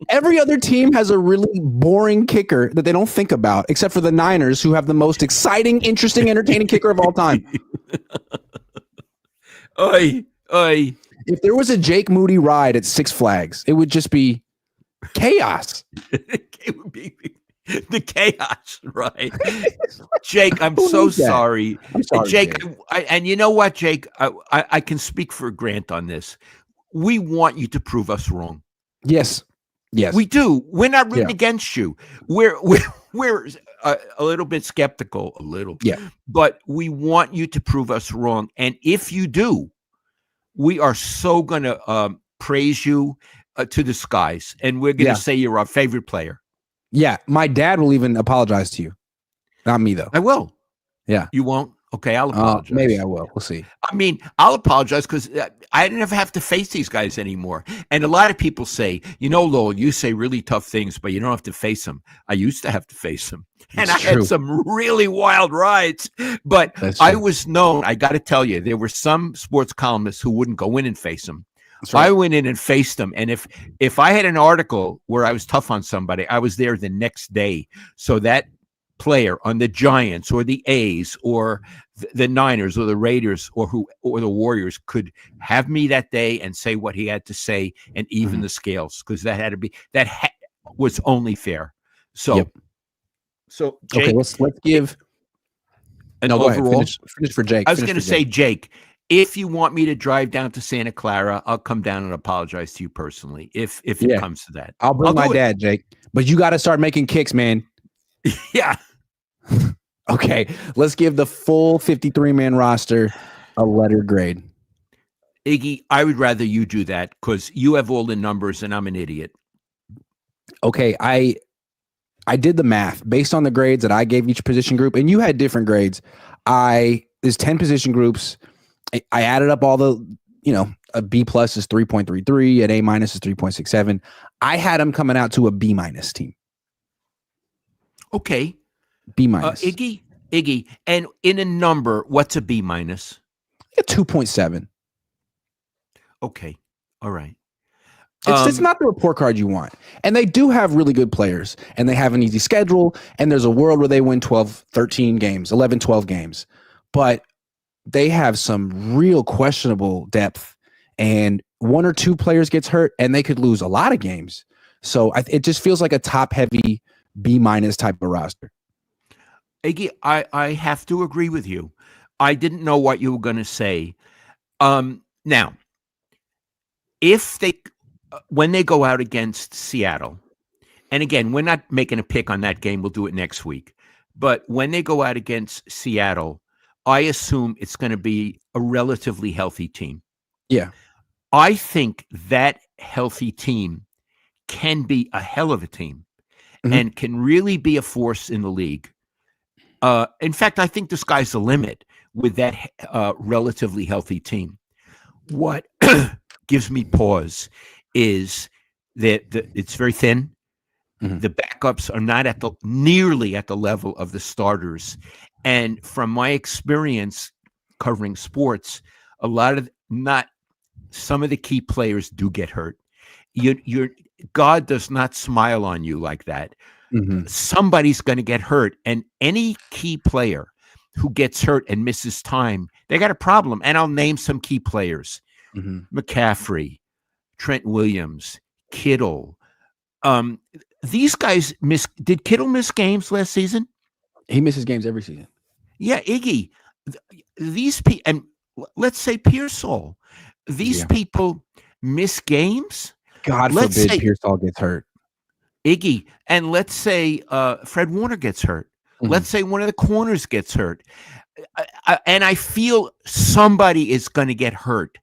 Every other team has a really boring kicker that they don't think about, except for the Niners, who have the most exciting, interesting, entertaining kicker of all time. Oi. If there was a Jake Moody ride at Six Flags, it would just be chaos. It would be the chaos, right? Jake, I'm so sorry. I'm sorry, Jake. And you know what, Jake? I can speak for Grant on this. We want you to prove us wrong. Yes, we do. We're not rooting against you. We're a little bit skeptical, but we want you to prove us wrong. And if you do, we are so going to praise you to the skies, and we're going to say you're our favorite player. Yeah, my dad will even apologize to you. Not me, though. I will. Yeah. You won't? Okay, I'll apologize. Maybe I will. We'll see. I mean, I'll apologize because I never have to face these guys anymore. And a lot of people say, Lowell, you say really tough things, but you don't have to face them. I used to have to face them. And I had some really wild rides. But I was known, I got to tell you, there were some sports columnists who wouldn't go in and face them. Right. I went in and faced them. And if I had an article where I was tough on somebody, I was there the next day. So that player on the Giants or the A's or the Niners or the Raiders or the Warriors could have me that day and say what he had to say and even the scales, because that had to be was only fair. So, so Jake, okay, let's give an overall. Finish for Jake. I was going to say, Jake, if you want me to drive down to Santa Clara, I'll come down and apologize to you personally. If it comes to that, I'll bring my dad, Jake. But you got to start making kicks, man. Yeah. Okay, let's give the full 53-man roster a letter grade. Iggy, I would rather you do that because you have all the numbers and I'm an idiot. Okay, I did the math based on the grades that I gave each position group, and you had different grades. There's 10 position groups. I added up all the, a B plus is 3.33, an A minus is 3.67. I had them coming out to a B minus team. Okay. B minus. Iggy, and in a number, what's a B minus? A 2.7. Okay. All right. It's not the report card you want. And they do have really good players, and they have an easy schedule, and there's a world where they win 12, 13 games, 11, 12 games. But they have some real questionable depth, and one or two players gets hurt, and they could lose a lot of games. So it just feels like a top-heavy B minus type of roster. Iggy, I have to agree with you. I didn't know what you were going to say. Now, when they go out against Seattle, and again, we're not making a pick on that game. We'll do it next week. But when they go out against Seattle, I assume it's going to be a relatively healthy team. Yeah. I think that healthy team can be a hell of a team and can really be a force in the league. In fact, I think the sky's the limit with that relatively healthy team. What gives me pause is that it's very thin. The backups are not nearly at the level of the starters. And from my experience covering sports, some of the key players do get hurt. God does not smile on you like that. Somebody's going to get hurt, and any key player who gets hurt and misses time, they got a problem. And I'll name some key players: McCaffrey, Trent Williams, Kittle. These guys did Kittle miss games last season? He misses games every season. Yeah, Iggy. These people, and let's say Pearsall, these people miss games. God forbid Pearsall gets hurt. Iggy, and let's say Fred Warner gets hurt. Let's say one of the corners gets hurt. And I feel somebody is going to get hurt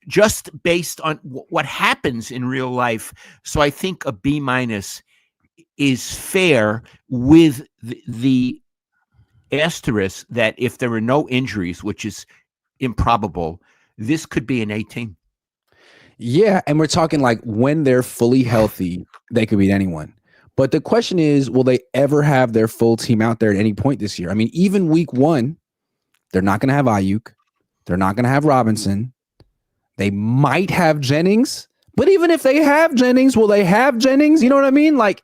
just based on what happens in real life. So I think a B minus is fair with the asterisk that if there are no injuries, which is improbable, this could be an A team. Yeah, and we're talking like when they're fully healthy, they could beat anyone. But the question is, will they ever have their full team out there at any point this year? I mean, even week 1, they're not going to have Ayuk. They're not going to have Robinson. They might have Jennings. But even if they have Jennings, will they have Jennings? You know what I mean? Like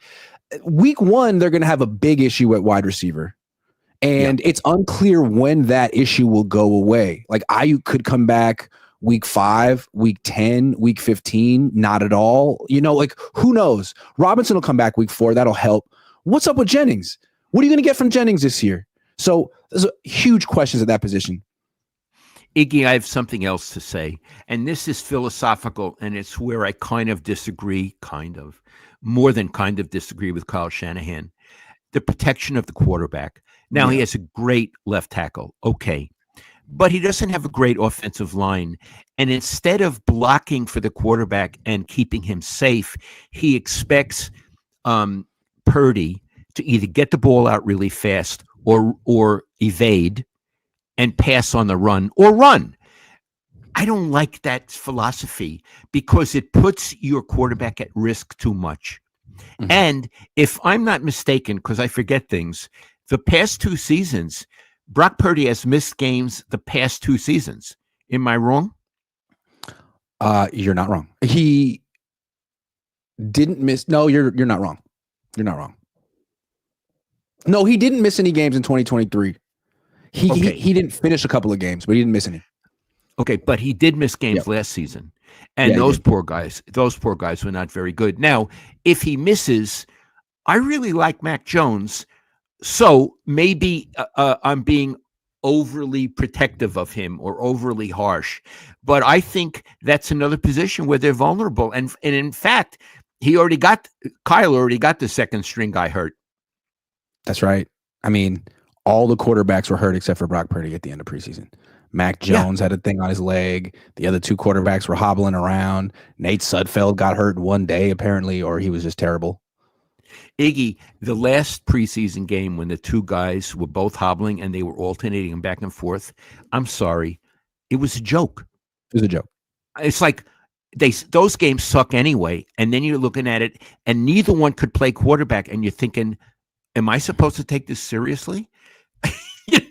week 1, they're going to have a big issue at wide receiver. And it's unclear when that issue will go away. Like Ayuk could come back week 5, week 10, week 15, not at all. Like who knows? Robinson will come back week 4. That'll help. What's up with Jennings? What are you going to get from Jennings this year? So there's huge questions at that position. Iggy, I have something else to say. And this is philosophical, and it's where I kind of disagree, more than kind of disagree with Kyle Shanahan. The protection of the quarterback. Now he has a great left tackle. Okay. but he doesn't have a great offensive line. And instead of blocking for the quarterback and keeping him safe, he expects Purdy to either get the ball out really fast or evade and pass on the run or run. I don't like that philosophy because it puts your quarterback at risk too much. Mm-hmm. And if I'm not mistaken, because I forget things, the past 2 seasons, Brock Purdy has missed games the past 2 seasons. Am I wrong? You're not wrong. He didn't miss. No, you're not wrong. You're not wrong. No, he didn't miss any games in 2023. He didn't finish a couple of games, but he didn't miss any. Okay, but he did miss games last season. And those poor guys were not very good. Now, if he misses, I really like Mac Jones. So maybe I'm being overly protective of him or overly harsh. But I think that's another position where they're vulnerable. And in fact, Kyle already got the second string guy hurt. That's right. I mean, all the quarterbacks were hurt except for Brock Purdy at the end of preseason. Mac Jones had a thing on his leg. The other 2 quarterbacks were hobbling around. Nate Sudfeld got hurt one day, apparently, or he was just terrible. Iggy, the last preseason game when the 2 guys were both hobbling and they were alternating back and forth, I'm sorry, it was a joke. It was a joke. It's like those games suck anyway, and then you're looking at it, and neither one could play quarterback, and you're thinking, am I supposed to take this seriously?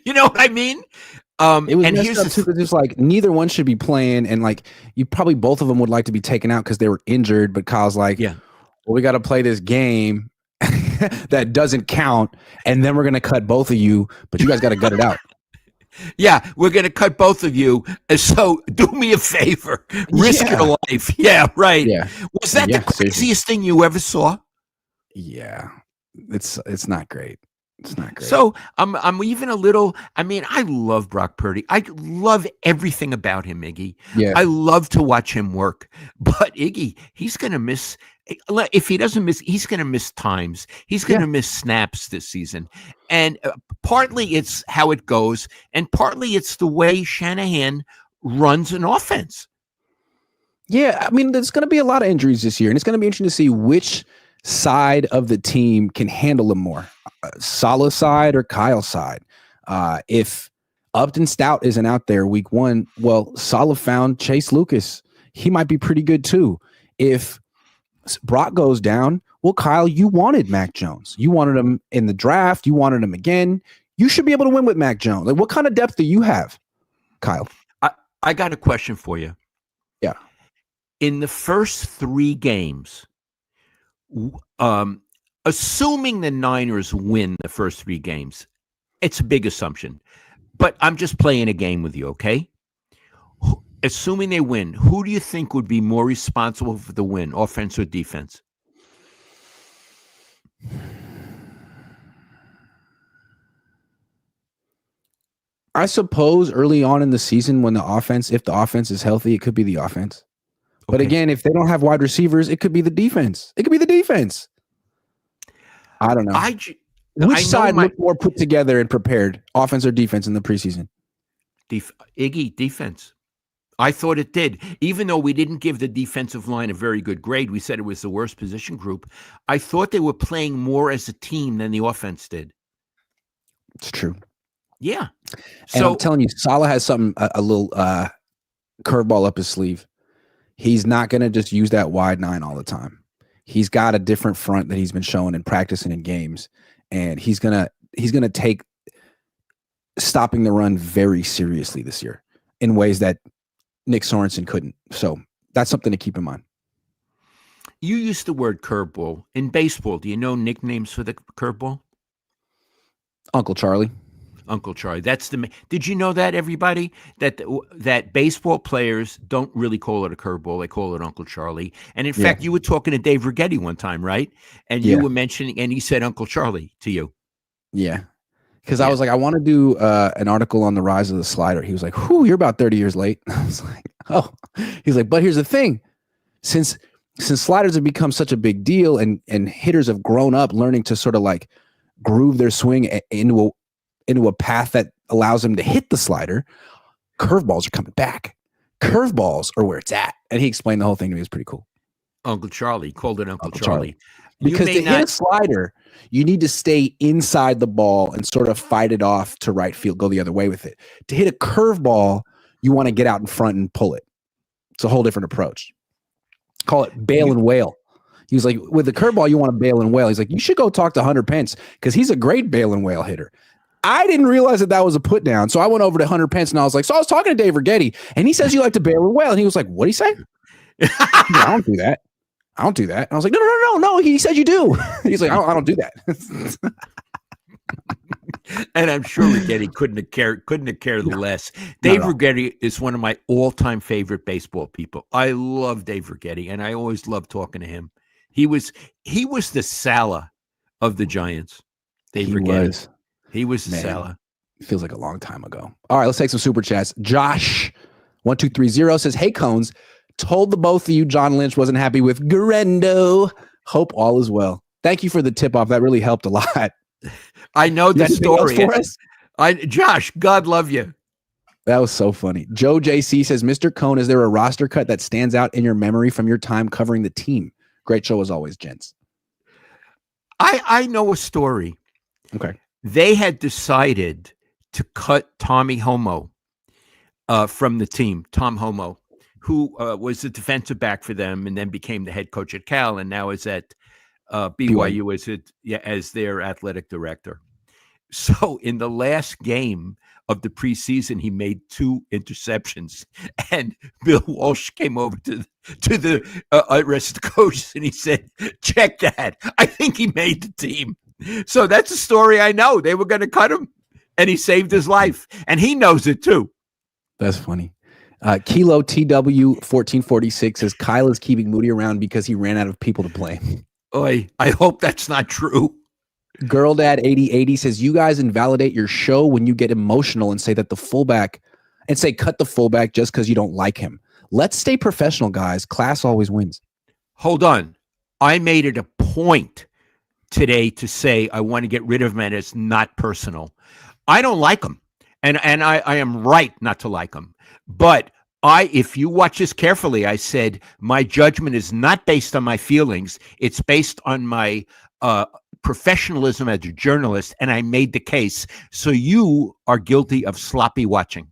You know what I mean? It was messed up too, just like neither one should be playing, and like you probably both of them would like to be taken out because they were injured. But Kyle's like, well, we got to play this game that doesn't count, and then we're gonna cut both of you, but you guys got to gut it out. Yeah, we're gonna cut both of you. So do me a favor, risk your life. Yeah, right. Yeah. Was that the craziest thing you ever saw? Yeah, it's not great. It's not great. So I'm even a little. I mean, I love Brock Purdy. I love everything about him, Iggy. Yeah. I love to watch him work. But Iggy, he's gonna miss. If he doesn't miss, he's gonna miss times. He's gonna miss snaps this season. And partly it's how it goes, and partly it's the way Shanahan runs an offense. Yeah, I mean, there's going to be a lot of injuries this year, and it's going to be interesting to see which side of the team can handle them more. Salah's side or Kyle's side. If Upton Stout isn't out there week 1, well, Salah found Chase Lucas. He might be pretty good too. If Brock goes down, well, Kyle, you wanted Mac Jones. You wanted him in the draft. You wanted him again. You should be able to win with Mac Jones. Like, what kind of depth do you have, Kyle? I got a question for you. Yeah. In the first 3 games, assuming the Niners win the first 3 games, it's a big assumption, but I'm just playing a game with you, okay? Assuming they win, who do you think would be more responsible for the win, offense or defense? I suppose early on in the season when if the offense is healthy, it could be the offense. Okay. But again, if they don't have wide receivers, it could be the defense. It could be the defense. I don't know. Which side looked more put together and prepared, offense or defense in the preseason? Iggy, defense. I thought it did. Even though we didn't give the defensive line a very good grade, we said it was the worst position group. I thought they were playing more as a team than the offense did. It's true. Yeah. And I'm telling you, Salah has something, a little curveball up his sleeve. He's not going to just use that wide 9 all the time. He's got a different front that he's been showing and practicing in games, and he's gonna take stopping the run very seriously this year in ways that Nick Sorensen couldn't. So that's something to keep in mind. You used the word curveball. In baseball, do you know nicknames for the curveball? Uncle Charlie. Uncle Charlie. That's the. Did you know that, everybody? That baseball players don't really call it a curveball; they call it Uncle Charlie. And in fact, you were talking to Dave Righetti one time, right? And you were mentioning, and he said Uncle Charlie to you. Yeah, because I was like, I want to do an article on the rise of the slider. He was like, "Whew, you're about 30 years late." I was like, "Oh," he's like, "But here's the thing, since sliders have become such a big deal, and hitters have grown up learning to sort of like groove their swing into a path that allows them to hit the slider, curveballs are coming back. Curveballs are where it's at. And he explained the whole thing to me. It was pretty cool. Uncle Charlie called it Uncle Charlie. Because to hit a slider, you need to stay inside the ball and sort of fight it off to right field, go the other way with it. To hit a curveball, you want to get out in front and pull it. It's a whole different approach. Call it bail and wail. He was like, with the curveball, you want to bail and wail. He's like, you should go talk to Hunter Pence because he's a great bail and wail hitter. I didn't realize that was a put down. So I went over to Hunter Pence and I was like, so I was talking to Dave Rigetti and he says you like to bail and wail. And he was like, what'd he say? I don't do that. I don't do that. And I was like, no. He said you do. He's like, I don't do that. And I'm sure Rigetti couldn't have cared less. Dave Rigetti is one of my all-time favorite baseball people. I love Dave Rigetti, and I always loved talking to him. He was the Sala of the Giants. Dave Rigetti. He was the Sala. Feels like a long time ago. All right, let's take some super chats. Josh 1230 says, "Hey Cones, told the both of you John Lynch wasn't happy with Garendo. Hope all is well." Thank you for the tip off. That really helped a lot. I know the story. For us? Josh, God love you. That was so funny. Joe JC says, "Mr. Cohn, is there a roster cut that stands out in your memory from your time covering the team? Great show as always, gents." I know a story. Okay. They had decided to cut Tommy Homo from the team. Tom Homo, who was the defensive back for them and then became the head coach at Cal and now is at BYU as their athletic director. So in the last game of the preseason, he made 2 interceptions, and Bill Walsh came over to the rest of the coaches and he said, "Check that. I think he made the team." So that's a story I know. They were going to cut him, and he saved his life, and he knows it too. That's funny. Kilo TW 1446 says Kyle is keeping Moody around because he ran out of people to blame. Oy, I hope that's not true. Girl Dad 8080 says, "You guys invalidate your show when you get emotional and say that the fullback and say cut the fullback just because you don't like him. Let's stay professional, guys. Class always wins." Hold on. I made it a point today to say I want to get rid of him, and it's not personal. I don't like him, and I am right not to like him. But if you watch this carefully, I said my judgment is not based on my feelings. It's based on my professionalism as a journalist, and I made the case. So you are guilty of sloppy watching.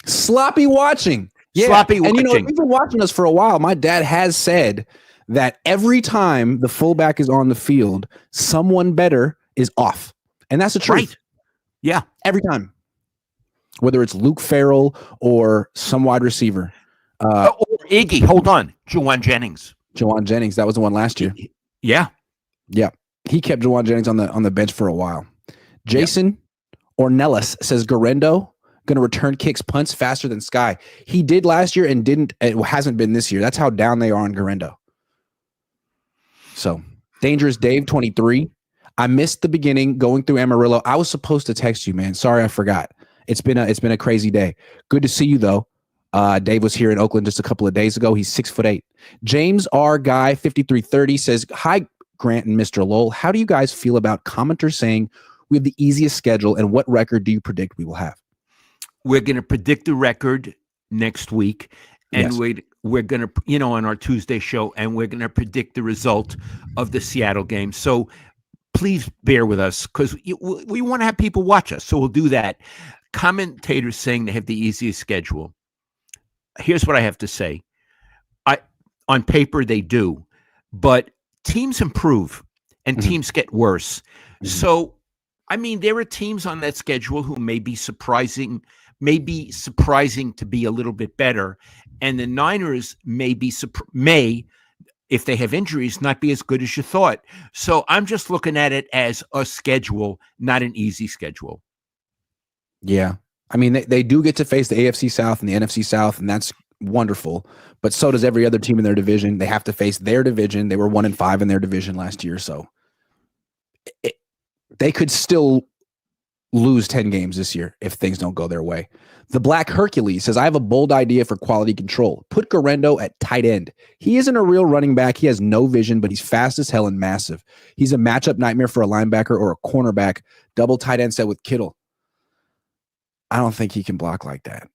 Sloppy watching. Yeah. Sloppy watching. And if you've been watching us for a while, my dad has said that every time the fullback is on the field, someone better is off. And that's the truth. Right. Yeah. Every time. Whether it's Luke Farrell or some wide receiver. Or Iggy. Hold on. Juwan Jennings. That was the one last year. Yeah. Yeah. He kept Juwan Jennings on the bench for a while. Jason Ornelas says Garendo going to return kicks, punts faster than Sky. He did last year and didn't. It hasn't been this year. That's how down they are on Garendo. So Dangerous Dave 23. I missed the beginning going through Amarillo. I was supposed to text you, man. Sorry, I forgot. It's been a crazy day. Good to see you though. Dave was here in Oakland just a couple of days ago. He's 6'8". James R. Guy 5330 says, "Hi, Grant and Mr. Lowell. How do you guys feel about commenters saying we have the easiest schedule, and what record do you predict we will have?" We're going to predict the record next week, and we're going to, on our Tuesday show, and we're going to predict the result of the Seattle game. So please bear with us because we want to have people watch us. So we'll do that. Commentators saying they have the easiest schedule. Here's what I have to say. On paper, they do, but teams improve and teams get worse. So, there are teams on that schedule who may be surprising to be a little bit better. And the Niners may, if they have injuries, not be as good as you thought. So I'm just looking at it as a schedule, not an easy schedule. Yeah. They do get to face the AFC South and the NFC South, and that's wonderful. But so does every other team in their division. They have to face their division. They were 1-5 in their division last year. So they could still lose 10 games this year if things don't go their way. The Black Hercules says, "I have a bold idea for quality control. Put Garendo at tight end. He isn't a real running back. He has no vision, but he's fast as hell and massive. He's a matchup nightmare for a linebacker or a cornerback. Double tight end set with Kittle." I don't think he can block like that.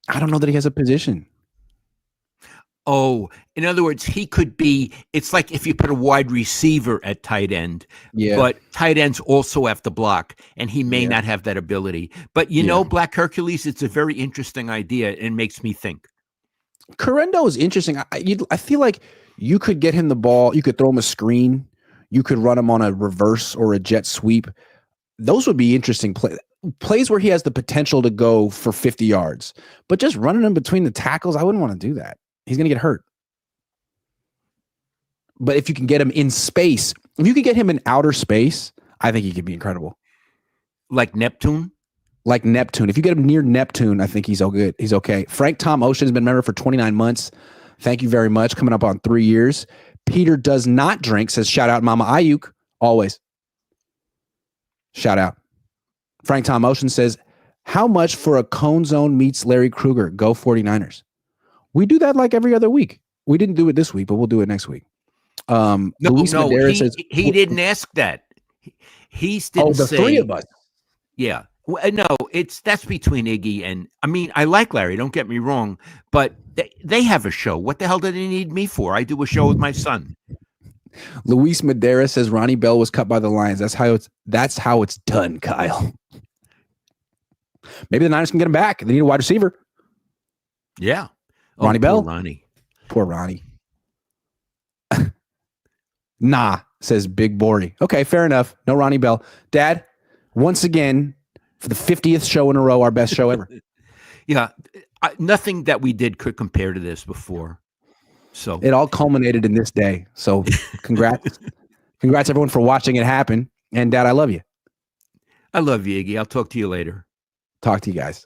I don't know that he has a position. Oh, in other words, he could be. It's like if you put a wide receiver at tight end, Yeah. but tight ends also have to block, and he may Yeah. not have that ability. But you Yeah. know, Black Hercules, it's a very interesting idea and makes me think. Correndo is interesting. I feel like you could get him the ball. You could throw him a screen. You could run him on a reverse or a jet sweep. Those would be interesting plays where he has the potential to go for 50 yards. But just running him between the tackles, I wouldn't want to do that. He's going to get hurt. But if you can get him in space, if you could get him in outer space, I think he could be incredible. Like Neptune? Like Neptune. If you get him near Neptune, I think he's all good. He's okay. Frank Tom Ocean has been a member for 29 months. Thank you very much. Coming up on 3 years. Peter does not drink, says shout out Mama Ayuk. Always. Shout out. Frank Tom Ocean says, how much for a Cohn Zone meets Larry Krueger? Go 49ers. We do that like every other week. We didn't do it this week, but we'll do it next week. Luis Madera says, he didn't ask that. He didn't the say, three of us. Yeah. No, that's between Iggy and, I mean, I like Larry, don't get me wrong, but they have a show. What the hell do they need me for? I do a show with my son. Luis Madera says Ronnie Bell was cut by the Lions. That's how it's done, Kyle. Maybe the Niners can get him back. They need a wide receiver. Yeah. Ronnie Bell. Poor Ronnie. Nah, says Big Bory. Okay, fair enough. No Ronnie Bell. Dad, once again, for the 50th show in a row, our best show ever. Yeah. Nothing that we did could compare to this before. So it all culminated in this day. So congrats. Congrats everyone for watching it happen. And Dad, I love you. I love you, Iggy. I'll talk to you later. Talk to you guys.